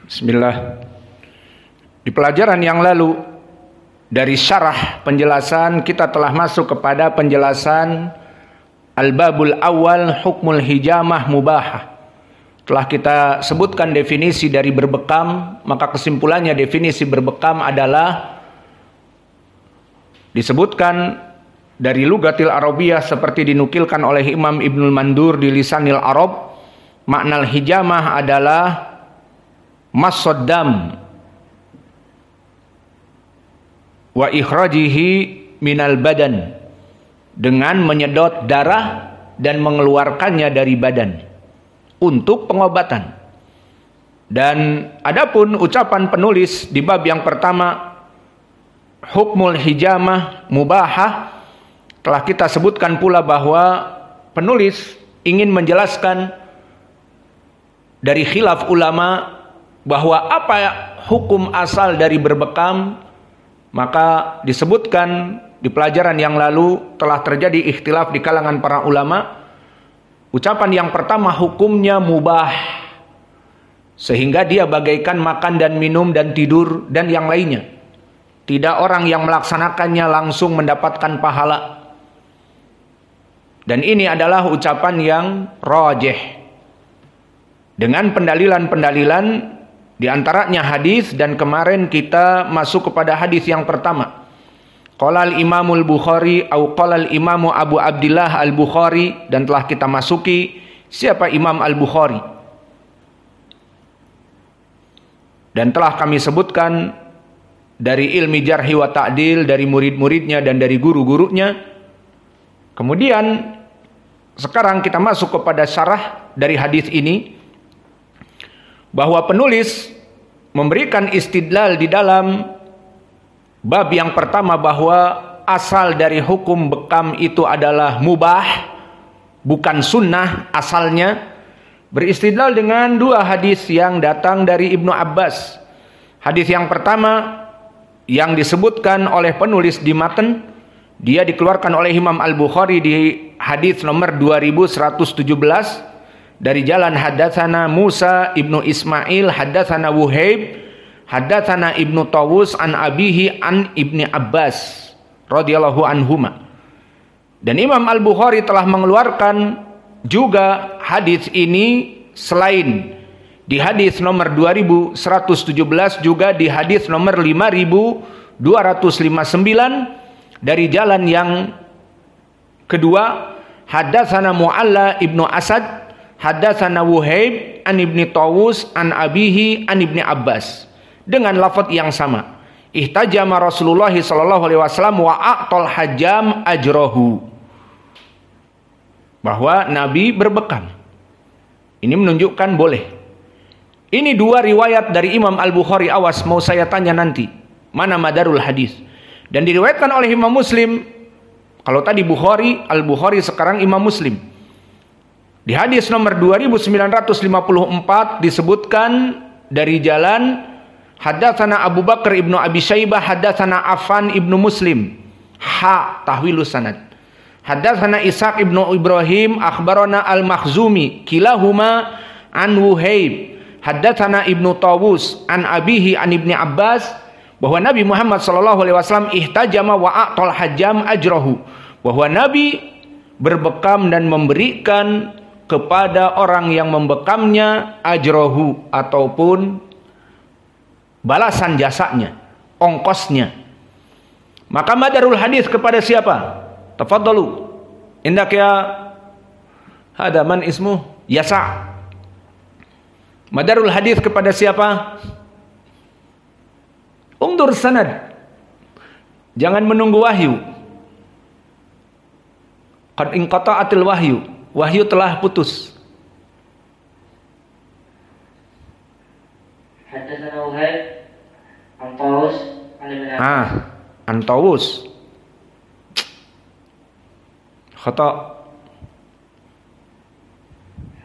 Bismillah. Di pelajaran yang lalu dari syarah penjelasan kita telah masuk kepada penjelasan Al-Babul Awal Hukmul Hijamah Mubahah. Telah kita sebutkan definisi dari berbekam, maka kesimpulannya definisi berbekam adalah disebutkan dari Lugatil Arabiyah seperti dinukilkan oleh Imam Ibnul Mandur di Lisanil Arab. Makna hijamah adalah masoddam wa ikhrajihi minal badan, dengan menyedot darah dan mengeluarkannya dari badan untuk pengobatan. Dan adapun ucapan penulis di bab yang pertama hukmul hijamah mubahah, telah kita sebutkan pula bahwa penulis ingin menjelaskan dari khilaf ulama bahwa apa hukum asal dari berbekam. Maka disebutkan di pelajaran yang lalu telah terjadi ikhtilaf di kalangan para ulama. Ucapan yang pertama hukumnya mubah, sehingga dia bagaikan makan dan minum dan tidur dan yang lainnya. Tidak orang yang melaksanakannya langsung mendapatkan pahala. Dan ini adalah ucapan yang rajih dengan pendalilan-pendalilan, di antaranya hadis, dan kemarin kita masuk kepada hadis yang pertama. Qala al-Imamul Bukhari atau qala al-Imamu Abu Abdillah Al-Bukhari, dan telah kita masuki siapa Imam Al-Bukhari. Dan telah kami sebutkan dari ilmi jarhi wa ta'dil, dari murid-muridnya dan dari guru-gurunya. Kemudian sekarang kita masuk kepada syarah dari hadis ini, bahwa penulis memberikan istidlal di dalam bab yang pertama bahwa asal dari hukum bekam itu adalah mubah, bukan sunnah asalnya. Beristidlal dengan dua hadis yang datang dari Ibnu Abbas. Hadis yang pertama yang disebutkan oleh penulis di matan, dia dikeluarkan oleh Imam Al-Bukhari di hadis nomor 2117 dari jalan haddatsana Musa ibnu Ismail haddatsana Wuhaib haddatsana Ibnu Tawus an abihi an Ibni Abbas radhiyallahu anhuma. Dan Imam Al-Bukhari telah mengeluarkan juga hadis ini selain di hadis nomor 2117 juga di hadis nomor 5259 dari jalan yang kedua, haddatsana Mu'alla ibnu Asad haddatsana Wuhaib an Ibni Tawus an abihi an Ibni Abbas, dengan lafaz yang sama. Ihtajama Rasulullah sallallahu alaihi wasallam wa aqtal hajam ajrahu, bahwa Nabi berbekam. Ini menunjukkan boleh. Ini dua riwayat dari Imam Al-Bukhari. Awas, mau saya tanya nanti mana madarul hadis. Dan diriwayatkan oleh Imam Muslim. Kalau tadi Bukhari, Al-Bukhari, sekarang Imam Muslim. Di hadis nomor 2954 disebutkan dari jalan haddatsana Abu Bakar ibnu Abi Syaibah haddatsana Affan ibnu Muslim tahwilus sanad haddatsana Ishaq ibnu Ibrahim akhbarana Al-Makhzumi kilahuma an Wuhaib haddatsana Ibnu Tawus an abihi an Ibni Abbas, bahwa Nabi Muhammad sallallahu alaihi wasallam ihtajama wa a'tal hajam ajrahu, bahwa Nabi berbekam dan memberikan kepada orang yang membekamnya ajrohu, ataupun balasan jasanya, ongkosnya. Maka madarul hadis kepada siapa? Tafadhalu. Indak ya hada man ismu Yasa. Madarul hadis kepada siapa? Undur sanad. Jangan menunggu wahyu. Qad inqata'atil wahyu. Wahyu telah putus. Haddatsana Wuhaib an Tawus an Ibn Abbas. An Tawus. Khata.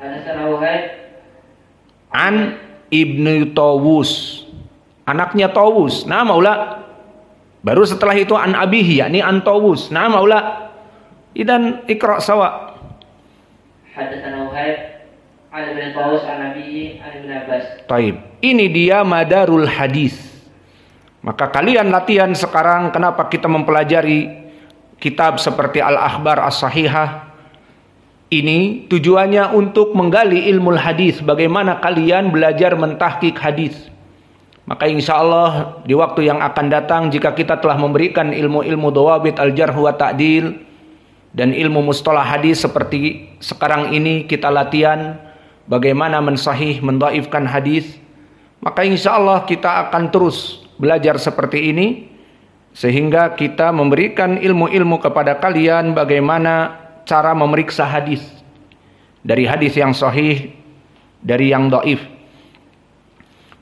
Haddatsana Wuhaib An Ibnu Tawus. Anaknya Tawus. Nah, maula. Baru setelah itu an abihi, yakni an Tawus. Nah, maula. Idan ikra sawa. Haddatsana Wuhaib عن ابن طاووس عن أبيه عن ابن عباس. Taib. Ini dia madarul hadis. Maka kalian latihan sekarang, kenapa kita mempelajari kitab seperti Al-Akhbar As-Sahihah. Ini tujuannya untuk menggali ilmu hadis, bagaimana kalian belajar mentahqiq hadis. Maka insya Allah di waktu yang akan datang, jika kita telah memberikan ilmu-ilmu dawabit al-jarh wa ta'dil dan ilmu mustalah hadis seperti sekarang ini kita latihan bagaimana mensahih, mendaifkan hadis, maka insya Allah kita akan terus belajar seperti ini sehingga kita memberikan ilmu-ilmu kepada kalian bagaimana cara memeriksa hadis, dari hadis yang sahih, dari yang dhaif.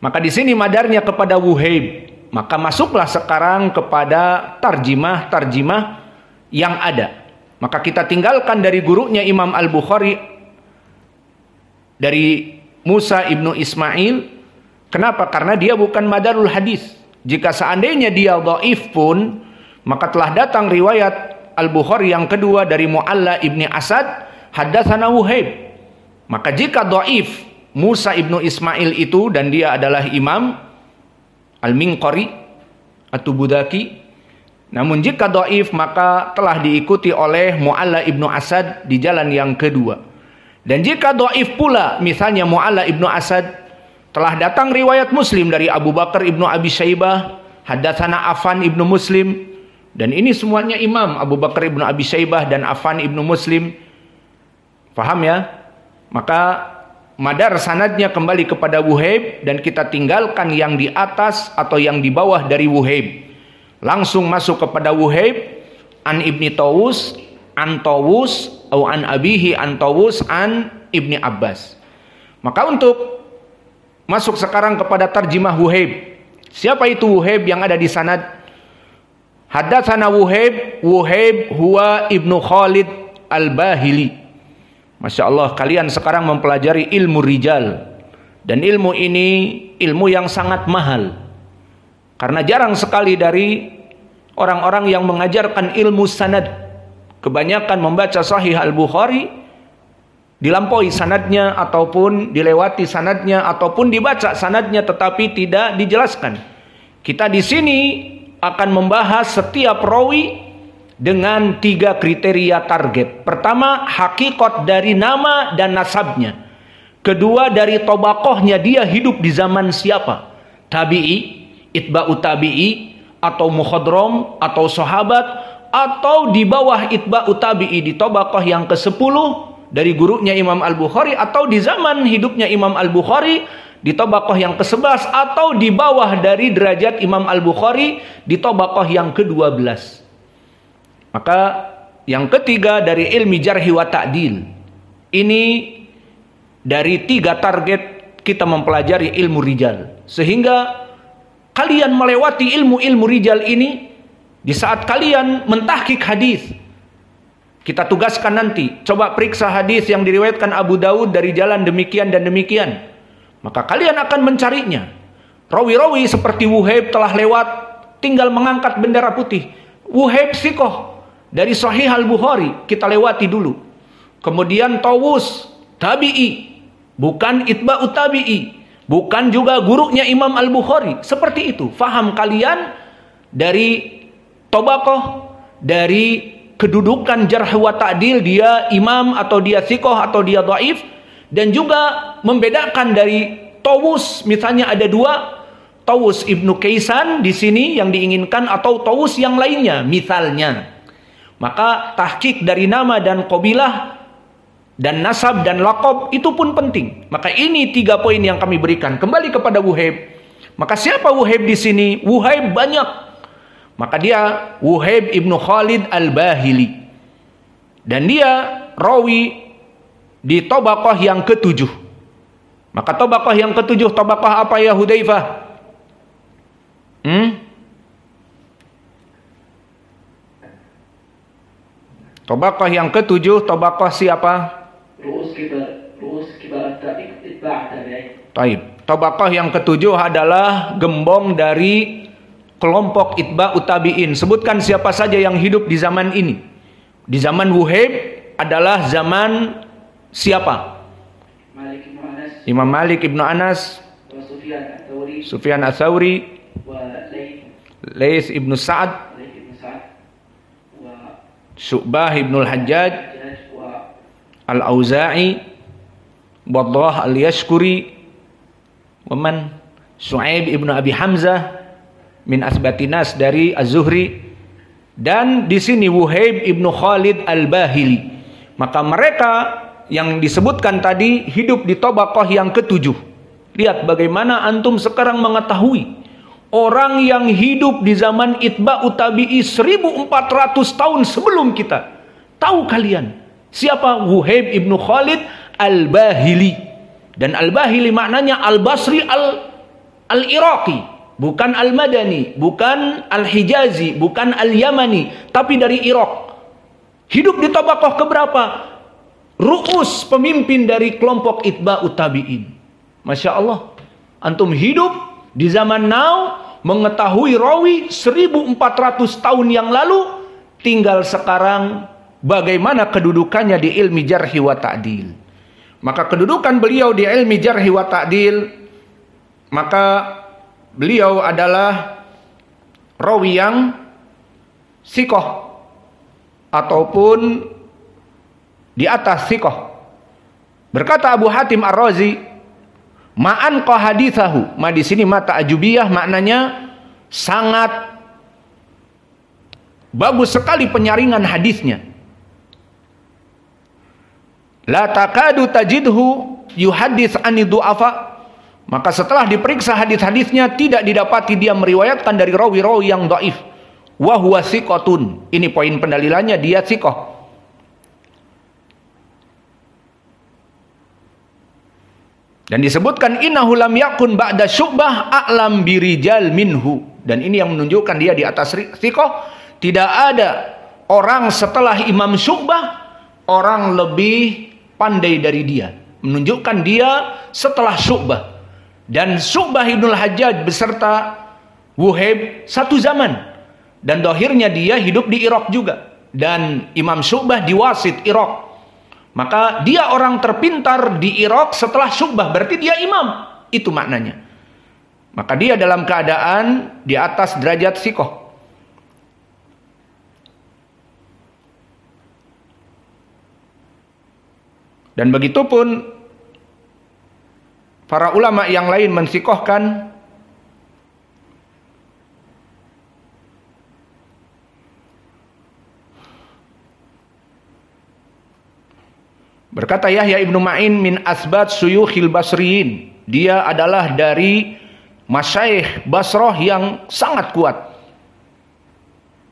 Maka di sini madarnya kepada Wuhaib. Maka masuklah sekarang kepada tarjimah-tarjimah yang ada. Maka kita tinggalkan dari gurunya Imam Al-Bukhari, dari Musa ibnu Ismail. Kenapa? Karena dia bukan madarul hadis. Jika seandainya dia dhaif pun, maka telah datang riwayat Al-Bukhari yang kedua dari Mu'alla ibni Asad, haddatsana Wuhaib. Maka jika dhaif Musa ibnu Ismail itu, dan dia adalah Imam Al-Minqari atau Budaki, namun jika dhaif maka telah diikuti oleh Mu'alla ibnu Asad di jalan yang kedua. Dan jika dhaif pula, misalnya Mu'alla ibnu Asad, telah datang riwayat Muslim dari Abu Bakar ibnu Abi Syaibah, haddatsana Affan ibnu Muslim, dan ini semuanya imam, Abu Bakar ibnu Abi Syaibah dan Affan ibnu Muslim. Paham ya? Maka madar sanadnya kembali kepada Wuhaib, dan kita tinggalkan yang di atas atau yang di bawah dari Wuhaib. Langsung masuk kepada Wuhaib, an ibni Tawus, an Tawus, atau an abihi an Tawus, an ibni Abbas. Maka untuk masuk sekarang kepada tarjimah Wuhaib. Siapa itu Wuhaib yang ada di sanad? Haddatsana Wuhaib, Wuhaib huwa ibnu Khalid al-Bahili. Masya Allah, kalian sekarang mempelajari ilmu rijal. Dan ilmu ini ilmu yang sangat mahal. Karena jarang sekali dari orang-orang yang mengajarkan ilmu sanad. Kebanyakan membaca Sahih Al-Bukhari, dilampaui sanadnya, ataupun dilewati sanadnya, ataupun dibaca sanadnya tetapi tidak dijelaskan. Kita di sini akan membahas setiap rawi dengan 3 kriteria target. Pertama, hakikat dari nama dan nasabnya. Kedua, dari tobakohnya, dia hidup di zaman siapa? Tabi'i, itba'u tabi'i, atau mukhadram, atau sahabat, atau di bawah itba'u tabi'i, di tobakoh yang ke-10 dari gurunya Imam Al-Bukhari, atau di zaman hidupnya Imam Al-Bukhari di tobakoh yang ke-11, atau di bawah dari derajat Imam Al-Bukhari di tobakoh yang ke-12. Maka yang ketiga dari ilmi jarhi wa ta'dil. Ini dari 3 target kita mempelajari ilmu rijal. Sehingga kalian melewati ilmu-ilmu rijal ini di saat kalian mentahqiq hadis. Kita tugaskan nanti, coba periksa hadis yang diriwayatkan Abu Dawud dari jalan demikian dan demikian. Maka kalian akan mencarinya. Rawi-rawi seperti Wuhaib telah lewat, tinggal mengangkat bendera putih. Wuhaib sikoh dari Sahih Al-Bukhari, kita lewati dulu. Kemudian Tawus, tabi'i, bukan itba'u tabi'i, bukan juga gurunya Imam Al-Bukhari. Seperti itu. Faham kalian dari tobakoh, dari kedudukan jarh wa ta'dil, dia imam atau dia sikoh atau dia dhaif, dan juga membedakan dari Tawus, misalnya ada 2, Tawus ibnu Kaisan di sini yang diinginkan, atau Tawus yang lainnya misalnya. Maka tahqiq dari nama dan qabilah dan nasab dan laqab itu pun penting. Maka ini 3 poin yang kami berikan. Kembali kepada Wuhaib. Maka siapa Wuhaib di sini? Wuhaib banyak. Maka dia Wuhaib ibnu Khalid al-Bahili. Dan dia rawi di tabaqah yang ke-7. Maka tabaqah yang ke-7, tabaqah apa ya Hudzaifah? Tabaqah yang ke-7, tabaqah siapa? Ru'us kibar tabi'in. Taib. Tabaqah yang ke-7 adalah gembong dari kelompok itba'u tabi'in. Sebutkan siapa saja yang hidup di zaman ini. Di zaman Wuhaib adalah zaman siapa? مالك بن أنس Imam Malik ibnu Anas, وسفيان الثوري Sufyan Ats-Tsauri, وليث Laits ibnu Sa'ad, بن سعد Syu'bah ibnu Al-Hajjaj, وحجاج Al-Auza'i, Waddah Al-Yashkuri, waman Su'aib ibnu Abi Hamzah min asbatinas dari Az-Zuhri, dan di sini Wuhaib ibnu Khalid Al-Bahili. Maka mereka yang disebutkan tadi hidup di tabaqah yang ketujuh. Lihat bagaimana antum sekarang mengetahui orang yang hidup di zaman itba'ut tabi'i 1400 tahun sebelum kita. Tahu kalian siapa Wuhaib ibnu Khalid Al-Bahili? Dan Al-Bahili maknanya Al-Basri Al-Iraqi, bukan Al-Madani, bukan Al-Hijazi, bukan Al-Yamani, tapi dari Irak. Hidup di tabaqah keberapa? Ru'us, pemimpin dari kelompok itba'ut tabi'in. Masya Allah, antum hidup di zaman now, mengetahui rawi 1400 tahun yang lalu, tinggal sekarang bagaimana kedudukannya di ilmi jarhi wa ta'dil. Maka kedudukan beliau di ilmi jarhi wa ta'dil, maka beliau adalah rawi yang sikoh ataupun di atas sikoh. Berkata Abu Hatim Ar-Razi, ma'an qahadithahu. Ma di sini mata ajubiyah, maknanya sangat bagus sekali penyaringan hadisnya. La takadu tajidhu yuhaddits ani du'afa. Maka setelah diperiksa hadis-hadisnya tidak didapati dia meriwayatkan dari rawi-rawi yang dhaif. Wa huwa thiqatun. Ini poin pendalilannya, dia thiqah. Dan disebutkan innahu lam yakun ba'da Syu'bah a'lam birijal minhu. Dan ini yang menunjukkan dia di atas thiqah. Tidak ada orang setelah Imam Syu'bah orang lebih pandai dari dia. Menunjukkan dia setelah Syu'bah. Dan Syu'bah ibnul Hajjaj beserta Wuhaib satu zaman. Dan dohirnya dia hidup di Irak juga. Dan Imam Syu'bah di Wasit Irak. Maka dia orang terpintar di Irak setelah Syu'bah. Berarti dia imam. Itu maknanya. Maka dia dalam keadaan di atas derajat sikoh. Dan begitupun para ulama yang lain mensikohkan berkata Yahya ibnu Ma'in min asbat suyukhil basriyin. Dia adalah dari masyayikh Basrah yang sangat kuat.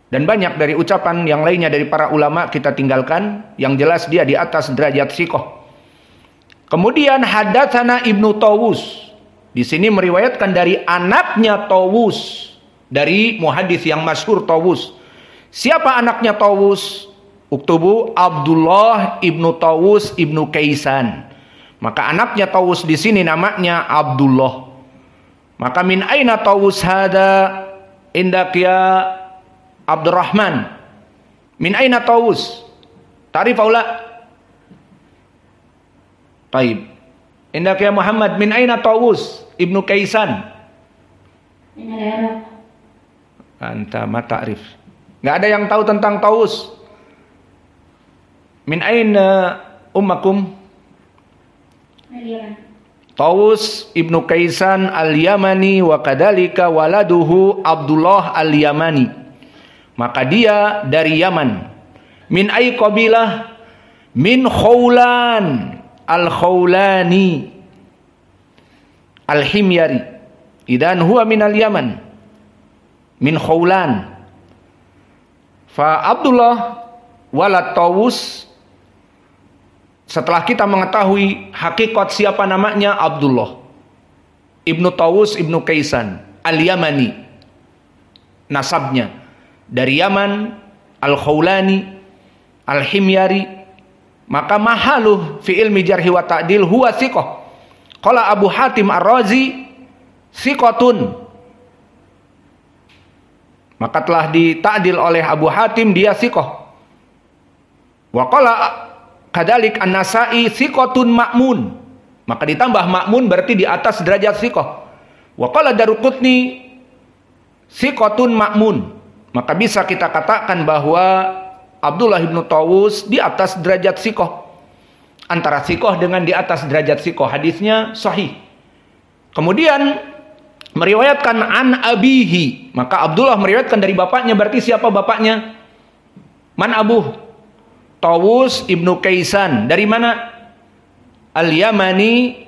Dan banyak dari ucapan yang lainnya dari para ulama kita tinggalkan. Yang jelas dia di atas derajat sikoh. Kemudian hadatsana Ibnu Tawus. Di sini meriwayatkan dari anaknya Tawus. Dari muhadis yang masyhur Tawus. Siapa anaknya Tawus? Uktubu Abdullah ibnu Tawus ibnu Kaisan. Maka anaknya Tawus di sini namanya Abdullah. Maka min aina Tawus hada indak ya Abdurrahman. Min aina Tawus? Ta'rif aula? Taib. Indak ya Muhammad, min aina Tawus ibnu Kaisan? Min al-Iraq. Anta ma ta'rif. Enggak ada yang tahu tentang Tawus. Min aina ummakum? Al-Yaman. Tawus ibnu Kaisan al-Yamani wa kadhalika waladuhu Abdullah al-Yamani. Maka dia dari Yaman. Min ay qabilah? Min Khawlan al-Khawlani al-Himyari. Idan huwa min al-Yaman. Min Khawlan. Fa Abdullah walad Tawus. Setelah kita mengetahui hakikat siapa namanya, Abdullah ibnu Tawus ibnu Kaisan al-Yamani, nasabnya dari Yaman, al-Khawlani al-Himyari, maka mahaluh fi ilmi jarhi wa ta'dil huwa thiqah. Qala Abu Hatim Ar-Razi thiqatun. Maka telah dita'dil oleh Abu Hatim dia thiqah. Wa qala kadalik An-Nasa'i thiqatun ma'mun. Maka ditambah ma'mun berarti di atas derajat siqah. Wa qala Daruqutni siqatun ma'mun. Maka bisa kita katakan bahwa Abdullah bin Tawus di atas derajat siqah. Antara siqah dengan di atas derajat siqah. Hadisnya sahih. Kemudian meriwayatkan an abihi. Maka Abdullah meriwayatkan dari bapaknya. Berarti siapa bapaknya? Man abuh? Tawus ibnu Kaisan. Dari mana? Al-Yamani